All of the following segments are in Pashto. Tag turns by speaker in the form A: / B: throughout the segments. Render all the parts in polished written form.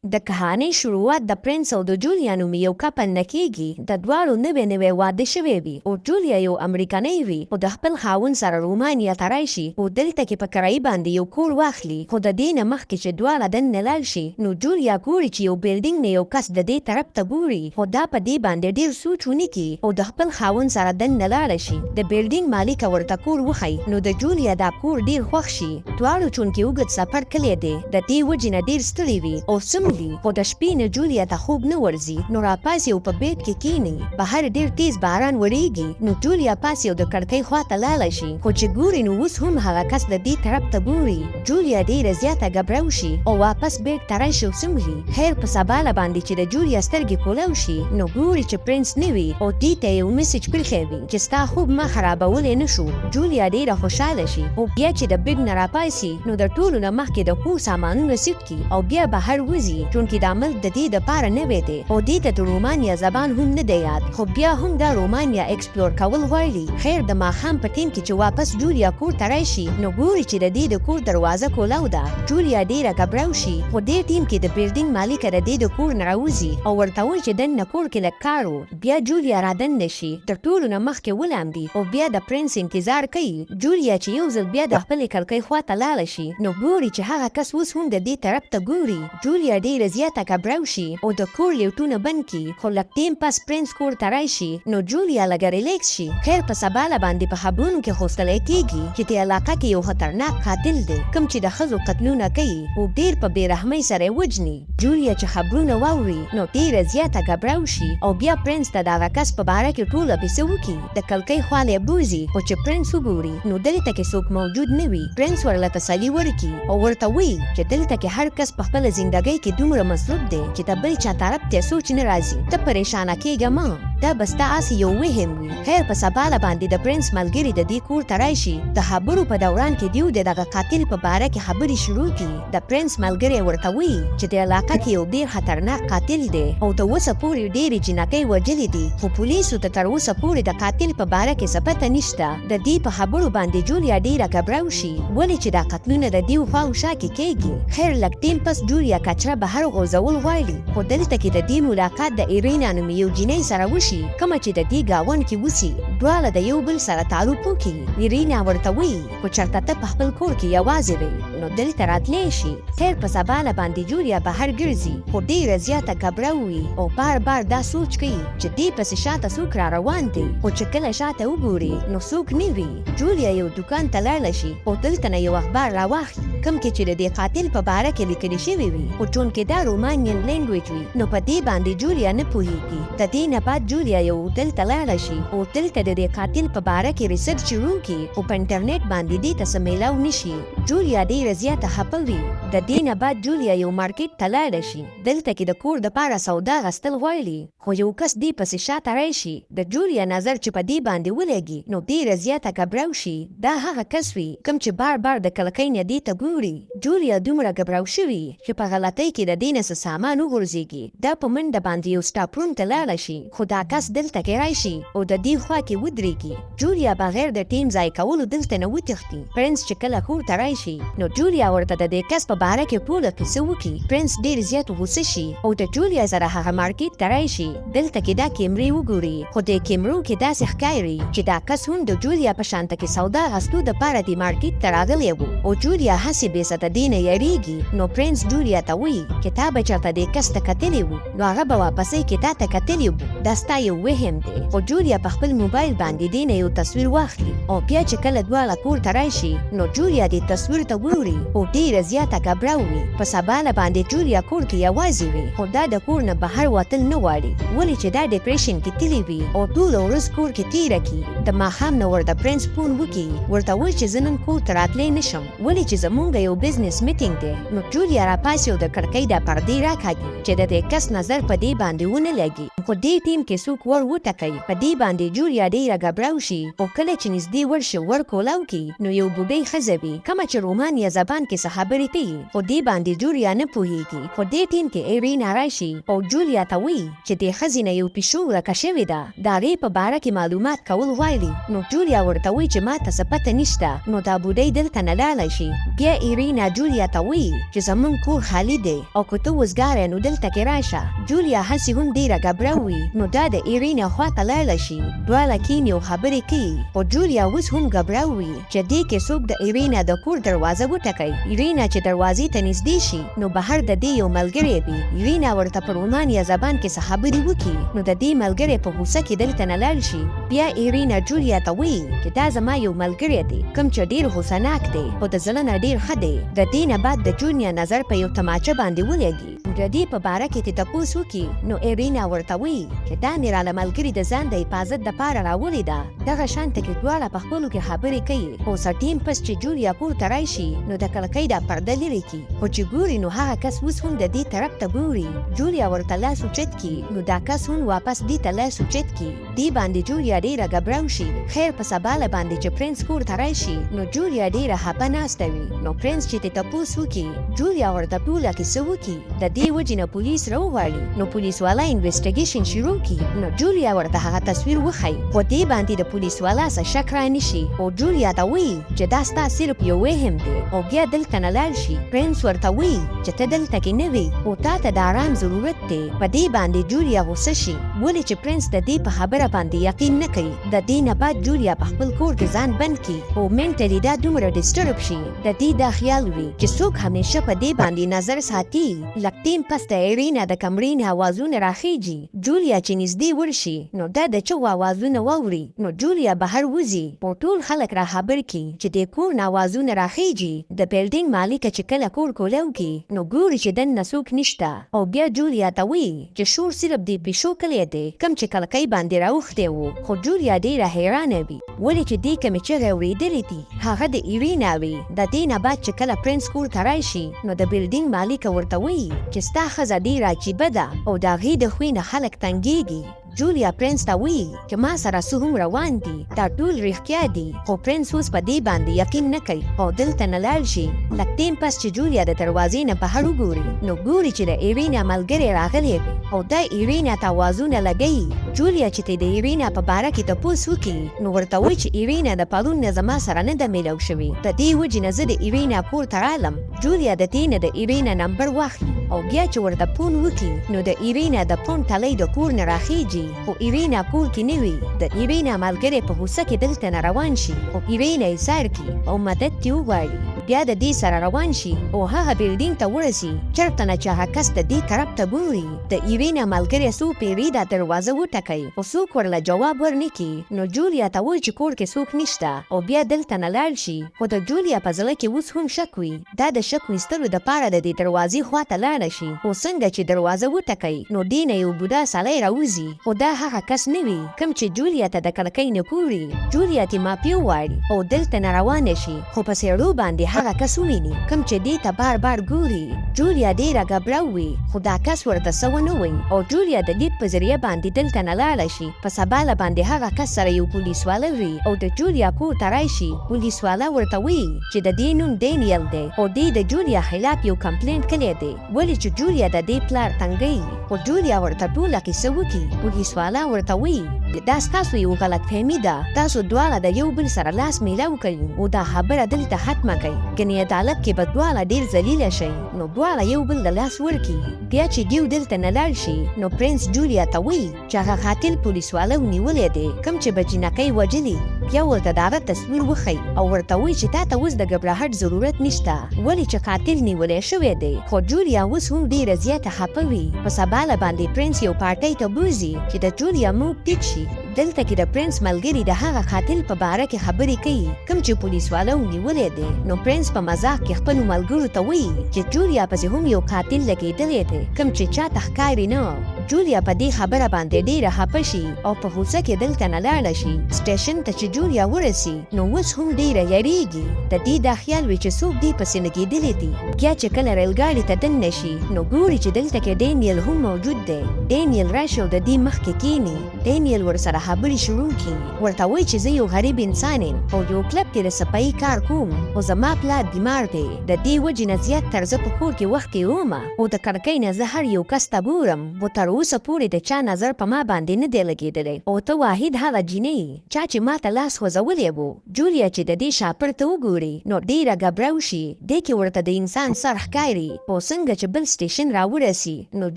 A: د کهانې شروعات د پرنس او د جولیا نومي یو کپل نه کېږي. د دواړو نوې واده شوی وي او جولیا یو امریکانۍ وي او د خپل خاوند سره رومانیا ته راشي او دلته کې په کرایي باندې یو کور واخلي. خو د دې نه مخکې چې دواړه دننه لاړ شي نو جولیا ګوري چې یو بلډینګ نه یو کس د دې طرف ته ګوري خو دا په دې باندې ډېر سوچ ونکړي او د خپل خاوند سره دننه لاړه شي. د بلډینګ مالک ورته کور وښیي نو د جولیا دا کور ډېر خوښ شي. دواړو چونکې اوږد سفر کلی دی د دې وجې نه ډېر ستړي وي او څملي خو د شپې نه جولیا ته خوب نه ورځي نو راپاسي او په بیت کې کینی. بهر ډېر تیز باران وریږي نو جولیا پاسي او د کړکۍ خواته لاړه شي خو چې ګوري نو اوس هم هغه کس د دې طرف ته ګوري. جولیا ډېره زیاته ګبراو شي او واپس بیت ته راشي او څملي. خیر په سباله باندې چې د جولیا سترګې کولاو شي نو ګوري چې پرنس نه وي او دې ته یو میسج پرېښی وي چې ستا خوب ما خرابولی نه شو. جولیا ډېره خوشحاله شي او بیا چې د بیډ نه راپاسي نو د ټولو نه مخکې د کور سامانونه سیټ کړي او بیا بهر وځي چونکې دا ملک د دې دپاره نوی دی او دې ته د رومانیا زبان هم نه دی یاد خو بیا هم دا رومانیا ایکسپلور کول غواړي. خیر د ماښام په ټیم کې چې واپس جولیا کور ته راشي نو ګوري چې د دې د کور دروازه کولاو ده. جولیا ډېره ګبراو شي خو دې ټیم کې د بلډینګ مالکه د دې د کور نه راوځي او ورته وایي چې دننه کور کې لږ کار و. بیا جولیا رادننه شي تر ټولو نه مخکې ولامبي او بیا د پرنس انتظار کوي. جولیا چې یو ځل بیا د خپلې کړکۍ خواته لاړه شي نو ګوري چې هغه کس اوس هم د دې طرف ته ګوري. جولیا ډېره زیاته ګبراو شي او د کور لیټونه بند کړي خو لږ ټیم پس پرنس کور ته راشي نو جولیا لږه ریلیکس شي. خیر په سباله باندې په خبرونو کې خوستلی کېږي چې دې علاقه کې یو خطرناک قاتل دی کوم چې د ښځو قتلونه کوي او ډېر په بېرحمۍ سره یې وژني. جولیا چې خبرونه واوري نو ډېره زیاته ګبراو شي او بیا پرنس ته د هغه کس په باره کې ټوله پسې وکړي. د کړکۍ خواله یې بوځي خو چې پرنس وګوري نو دلته کې څوک موجود نه وي. پرنس ورله تسلي ورکړي او ورته وایي چې دلته کې هر کس په خپله زندګۍ کې دومره مصروف دی چې د بل چا طرف ته سوچ نه راځي. ته پریشانه کېږه مه دا به ستا هسې یو وهم وي. خیر په سباله باندې د پرنس ملګري د دې کور ته راشي. د خبرو په دوران کې دیو د دغه قاتل په باره کې خبرې شروع کړي. د پرنس ملګری ورته وایي چې د علاقه کې یو ډېر خطرناک قاتل دی او تر اوسه پورې ډېرې جنکۍ وژلې دي خو پولیسو ته تر اوسه پورې د قاتل په باره کې څه پته نشته. د دې په خبرو باندې جولیا ډېره ګبراو شي ولې چې دا قتلونه د دې خوا او شا کې کېږي. خیر لږ ټیم پس جولیا کچره بهر غورځول غواړي خو دلته کې د دې ملاقات د ایرینا نومي یو جینۍ سره وشي کومه چې د دې ګاونډ کې اوسي. دواړه د یو بل سره تعارف وکړي. ایرینا ورته وایي خو چېرته ته په خپل کور کې یوازې وې نو دلته راتلی شي. خیر په سباله باندې جولیا بهر ګرځي خو ډېره زیاته ګبراو وي او بار دا سوچ کوي چې دې پسې شاته څوک را روان دی خو چې کله شاته وګوري نو څوک نه وي. جولیا یو دوکان ته لاړه شي او دلته نه یو اخبار راواخلي کوم کې چې د دې قاتل په باره کې لیکلي شوي وي خو چونکې دا رومانین لینګویج وي نو په دې باندې جولیا نه پوهېږي. د دې نه بعد جولیا یو هوټل ته لاړه شي او دلته د دې قاتل په باره کې ریسرچ شروع کړي او په انټرنیټ باندې دې ته څه میلاو نه شي. جولیا ډېره زیاته خفه وي. د دې نه بعد جولیا یو مارکیټ ته لاړه شي. دلته کې د کور دپاره سودا اخیستل غواړي خو یو کس دې پسې شاته راشي. د جولیا نظر چې په دې باندې ولګي نو ډېره زیاته ګبراو شي. دا هغه کس وي کوم چې بار د کړکۍ نه دې ته ګوري. جولیا دومره ګبراو شوي چې په غلطۍ کې د دې نه څه سامان وغورځېږي. دا په منډه باندې یو سټاپ روم ته لاړه شي خو دا کس دلته کې راشي او د دې خوا کې ودرېږي. جولیا بغیر د ټیم ځای کولو دلته نه وتښتي. پرنس چې کله کور ته راشي نو جولیا ورته د دې کس په باره کې ټوله کیسه وکړي. پرنس ډېر زیات غوسه شي او د جولیا سره هغه مارکیټ ته راشي. دلته کې دا کیمرې وګوري خو د کیمرو کې داسې ښکاري چې دا کس هم د جولیا په شانته کې سودا اخیستو دپاره دې مارکیټ ته راغلی و او جولیا هسې بېڅه د دې نه یېرېږي. نو پرنس جولیا ته وایي چې تا به چېرته دې کس ته کتلی و نو هغه به واپسۍ کې تا ته کتلی و. دا ستا یو وهم دی. خو جولیا په خپل موبایل باندې دې نه یو تصویر واخلي او بیا چې کله دواړه کور ته راشي نو جولیا دې تصویر ته ګوري او ډېره زیاته ګبراو وي. په سباله باندې جولیا کور کې یوازې وي خو دا د کور نه بهر وتل نه غواړي ولې چې دا ډپریشن کې تللی وي او ټوله ورځ کور کې تېره کړي. د ماښام نه ورته پرنس فون وکړي ورته وایي چې زه نن کور ته راتلی نه شم ولې چې زمونږ یو بزنس میټینګ دی. نو جولیا راپاسي او د کړکۍ دا پردې راکاږي چې د دې کس نظر په دې باندې ونه لګي خو دې ټیم کې څوک ور وټکوي. په دې باندې جولیا ډېره ګبراو شي او کله چې نږدې ورشي ور کولاو کړي نو یو بوډۍ ښځه وي کومه چې رومانیا زبان کې څه خبرې کوي خو دې باندې جولیا نه پوهېږي. خو دې ټیم کې ایرینا راشي او جولیا ته وایي چې دې ښځې نه یو پیشو ورکه شوې ده د هغې په باره کې معلومات کول غواړي. نو جولیا ورته وایي چې ما ته څه پته نشته. نو دا بوډۍ دلته نه لاړه شي. بیا ایرینا جولیا ته وایي چې زموږ کور خالي دی او که ته وزګاره نو دلته کې راشه. جولیا هسې هم ډېره ګبره وي نو دا د ایرینا خواته لاړه شي. دواړه کښېني او خبرې کوي خو جولیا اوس هم ګبره وي چې دې کې څوک د ایرینا د کور دروازه وټکوي. ایرینا چې دروازې ته نږدې شي نو بهر د دې یو ملګری وي. ایرینا ورته په رومانیا زبان کې څه خبرې وکړي نو د دې ملګری په غوسه کې دلته نه لاړ شي. بیا ایرینا جولیا ته وایي چې دا زما یو ملګری دی کوم چې ډېر غوسهناک دی خو د زړه نه ډېر ښه دی. د دې نه بعد د جولیا نظر په یو تماچه باندې ولګي. د دې په باره کې تې تپوس وکړي نو ایرینا ورته وایي چې دا مې راله ملګري د ځان د حفاظت دپاره راولې ده. دغه شانته کې دواړه په خپلو کې خبرې کوي خو څه ټیم پس چې جولیا کور ته راشي نو د کړکۍ دا پرده لرې کړي خو چې ګوري نو هغه کس اوس هم د دې طرف ته ګوري. جولیا ورته لاس اوچت کړي نو دا کس هم واپس دې ته لاس اوچت کړي. دې باندې جولیا ډېره ګبره وشي. خیر په سباله باندې چې پرنس کور ته راشي نو جولیا ډېره خپه ناسته وي. نو پرنس چې تې تپوس وکړي جولیا ورته ټوله کیسه وکړي. د دې وجې نه پولیس راوغواړي نو پولیس والا انویسټیګیشن شروع کړي. نو جولیا ورته هغه تصویر وښایي خو دې باندې د پولیس والا څه شک رانشي. او جولیا ته وایي چې دا ستا صرف یو وهم دی او بیا دلته نه لاړ شي. پرنس ورته وایي چې ته دلته کې نه وې او تا ته د آرام ضرورت دی. په دې باندې جولیا غوسه شي ولې چې پرنس د دې په خبره باندې یقین نه کوي. د دې نه بعد جولیا په خپل کور کې ځان بند کړي او منټلي دا دومره ډسټرب شي. د دې دا خیال وي چې څوک همیشه په دې باندې نظر ساتي. لږ ټیم پس د ایرینا د کمرې نه اوازونه راخیږي. جولیا چې نږدې ورشي نو دا د چغو اوازونه واوري. نو جولیا بهر وځي او ټول خلک را خبر کړي چې د کور نه اوازونه راخیږي. د بلډینګ مالکه چې کله کور کولاو کړي نو ګوري چې دننه څوک نشته او بیا جولیا ته وایي چې شور صرف د پیشو کلی دی کوم چې کړکۍ باندې راوښتی و. خو جولیا ډېره حیرانه وي ولې چې دې کومې چغې اورېدلې دي هغه د ایرینا وي. د دې نه بعد چې کله پرنس کور ته راشي نو د بلډینګ مالکه ورته وایي چې ستا ښځه ډېره عجیبه ده او د هغې د خوی نه خلک تنګېږي. جولیا پرنس ته وایي چې ما سره څه هم روان دي دا ټول رښتیا دي. خو پرنس اوس په دې باندې یقین نه کوي او دلته نه لاړ شي. لږ ټیم پس چې جولیا د دروازې نه بهر وګوري نو ګوري چې د ایرینا ملګری راغلی وي او دا ایرینا ته اوازونه لګوي. جولیا چې د ایرینا په باره کې تپوس وکړي نو ورته وایي چې ایرینا د پرون نه زما سره نه ده میلاو شوې. د دې وجې نه زه د ایرینا کور ته رالم. جولیا د دې نه د ایرینا نمبر واخلي او بیا چې ورته فون وکړي نو د ایرینا د فون تلی د کور نه راخیږي. خو ایرینا کور کې نه وي. د ایرینا ملګری په غوسه کې دلته نه روان شي او ایرینا یې څار کړي او مدد ترې وغواړي. بیا د دې سره روان شي او هغه بلډینګ ته ورسي چېرته نه چې هغه کس د دې طرف ته ګوري. د ایرینا ملګری څو پیرې دا دروازه وټکوي خو څوک ورله جواب ورنکړي. نو جولیا ته وایي چې کور کې څوک نشته او بیا دلته نه لاړ شي. خو د جولیا په زړه کې اوس هم شک وي. دا د شک ویستلو دپاره د دې دروازې خواته لاړه شي. خو څنګه چې دروازه وټکوي نو دې نه یو بوډا سړی راوځي خو دا هغه کس نه وي کوم چې جولیا ته د کړکۍ نه ګوري. جولیا ترې معافي وغواړي او دلته نه روانه شي خو په څېړو باندې هغه کس وویني کوم چې دې ته بار بار ګوري. جولیا ډېره ګبره وي خو دا کس ورته څه ونه وایي او جولیا د لیک په ذریعه باندې دلته نه لاړه شي. په سباله باندې هغه کس سره یو پولیس والا وي او د جولیا کور ته راشي. پولیس والا ورته وایي چې د دې نوم ډینیل دی او دې د جولیا خلاف یو کمپلینټ کړی دی ولې چې جولیا د دې پلار تنګوي. خو جولیا ورته ټوله کیسه وکړي. پولیس والا ورته وایي دا ستاسو یو غلط فهمي ده. تاسو دواړه د یو بل سره لاس میلاو کوي او دا خبره دلته ختمه کوي. ګنې عدالت کې به دواړه ډېر ذلیله شئ نو دواړه یو بل د لاس ورکړي. بیا چې دیو دلته نه لاړ شي نو پرنس جولیا ته وایي چې هغه قاتل پولیس والا ونیولی دی کوم چې به جینکۍ وژلي. بیا ورته د هغه تصویر وښیي او ورته وایي چې تا ته اوس د ګبراهټ ضرورت نشته ولې چې قاتل نیولی شوی دی. خو جولیا اوس هم ډېره زیاته خفه وي. په سباله باندې پرنس یو پارټۍ ته بوځي چې د جولیا موږ ټیټ شي. دلته کې د پرنس ملګري د هغه قاتل په باره کې خبرې کوي کوم چې پولیس والا ونیولی دی. نو پرنس په مزاح کې خپلو ملګرو ته وایي چې جولیا پسې هم یو قاتل لګېدلی دی کوم چې چاته ښکاري نه. جولیا په دې خبره باندې ډېره خفه شي او په غوسه کې دلته نه لاړه شي. سټیشن ته چې جولیا ورسي نو اوس هم ډېره یریږي. د دې دا خیال وي چې څوک دې پسې لګېدلی دي. بیا چې کله ریلګاډي ته دننه شي نو ګوري چې دلته کې ډینیل هم موجود دی. ډینیل راشي او د دې مخکې کښېني. ډینیل ورسره خبرې شروع کړي. ورته وایي چې زه یو غریب انسان یم او یو کلب کې د صفایي کار کوم خو زما پلار بیمار دی. د دې وجې نه زیات تر زه په کور کې وخت تېرومه او د کړکۍ نه زه هر یو کس ته ګورم خو تر اوسه پورې د چا نظر په ما باندې نه دی لګېدلی او ته واحد هغه جینۍ یې چا چې ما ته لاس خوځولی و. جولیا چې د دې شاپر ته وګوري نو ډېره ګبره وشي. دې کې ورته د انسان سر ښکاري. خو څنګه چې بل سټیشن راورسي نو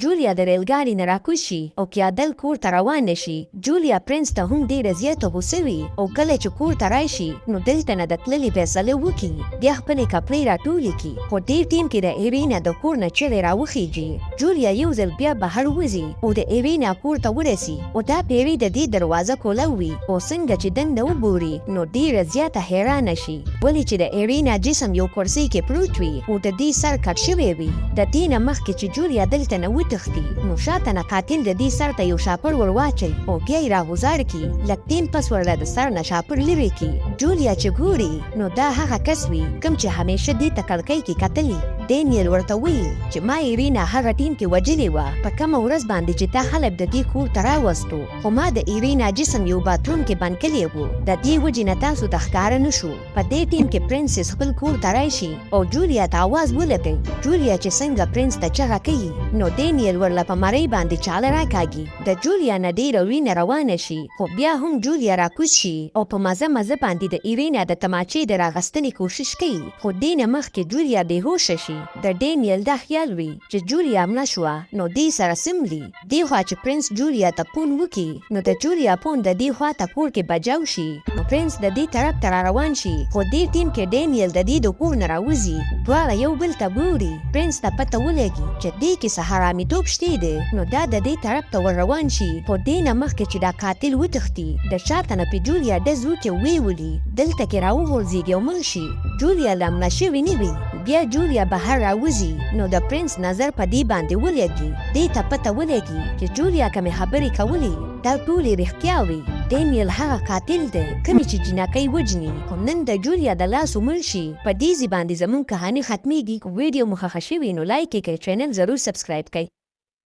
A: جولیا د ریلګاډي نه راکوز شي او کیادل کور ته روانه شي. جولیا پرنس ته هم ډېره زیاته غوسه وي او کله چې کور ته راشي نو دلته نه د تللې فیصله وکړي. بیا خپلې کپړې راټولې کړي. خو دې ټیم کې د ایرینا د کور نه چغې راوخیږي. جولیا یو ځل بیا بهر وځي او د ایرینا کور ته ورسي او دا پیري د دې دروازه کولاوي او څنګه چې دننه وګوري نو ډېره زیاته حیرانه شي ولې چې د ایرینا جسم یو کرسۍ کې پروت وي او د دې سر کټ شوی وي. د دې نه مخکې چې جولیا دلته نه وتښتي نو شاته نه قاتل د دې سر ته یو شاپر ور واچوي او بیا یې راغوځار کړي. لږ ټیم پس ورله د سر نه شاپر لرې کړي. جولیا چې ګوري نو دا هغه کس وي کوم چې همیشه دې ته کړکۍ کې کتلي. ډینیل ورته وایي چې ما ایرینا هغه ټیم کې وجلې وه په کومه ورځ باندې چې تا خلک د دې کور ته راوستو خو ما د ایرینا جسم یو باتروم کې بند کړی و. د دې وجې نه تاسو ته ښکاره نه شو. په دې ټیم کې پرنسس خپل کور ته راشي او جولیا ته آواز ولګوي. جولیا چې څنګه پرنس ته چغه کوي نو ډینیل ورله په مرۍ باندې چاله راکاږي. د جولیا نه ډېره وینه روانه شي خو بیا هم جولیا راکوز شي او په مزه مزه باندې د ایرینا د تماچې د راغستنې کوشش کوي. خو دې نه مخکې جولیا بېهوشه شي. د ډینیل دا خیال وي چې جولیا مړه شوه نو دې سره سملي. دې خوا چې پرنس جولیا ته پون وکړي نو د جولیا پون د دې خوا ته کور کې بجاو شي. نو پرنس د دې طرف ته روان شي خو دې ټیم کې ډینیل د دې د کور نه راوځي. دواړه یو بل ته ګوري. پرنس ته پته ولګي چې دې کې څه حرامیتوب شته دی نو دا د دې طرف ته ور روان شي. خو دې نه مخکې چې دا قاتل وتښتي د شاته نه پې جولیا ډز وکړي او ویې ولي دلته کې راوغورځېږي او مړ شي. جولیا لا مړه شوې نه وي. بیا جولیا بهر راوځي نو د پرنس نظر په دې باندې ولګي. دې ته پته ولګي چې جولیا کومې خبرې کولې دا ټولې رښتیا وي. ډینیل هغه قاتل دی کومې چې جنکۍ وجني. خو نن د جولیا د لاسو مړ شي. په دې ځای باندې زموږ کهاني ختمیږي. ویډیو مو خوښه شوې نو لایک یې کړئ. چینل ضرور سبسکرایب کړئ.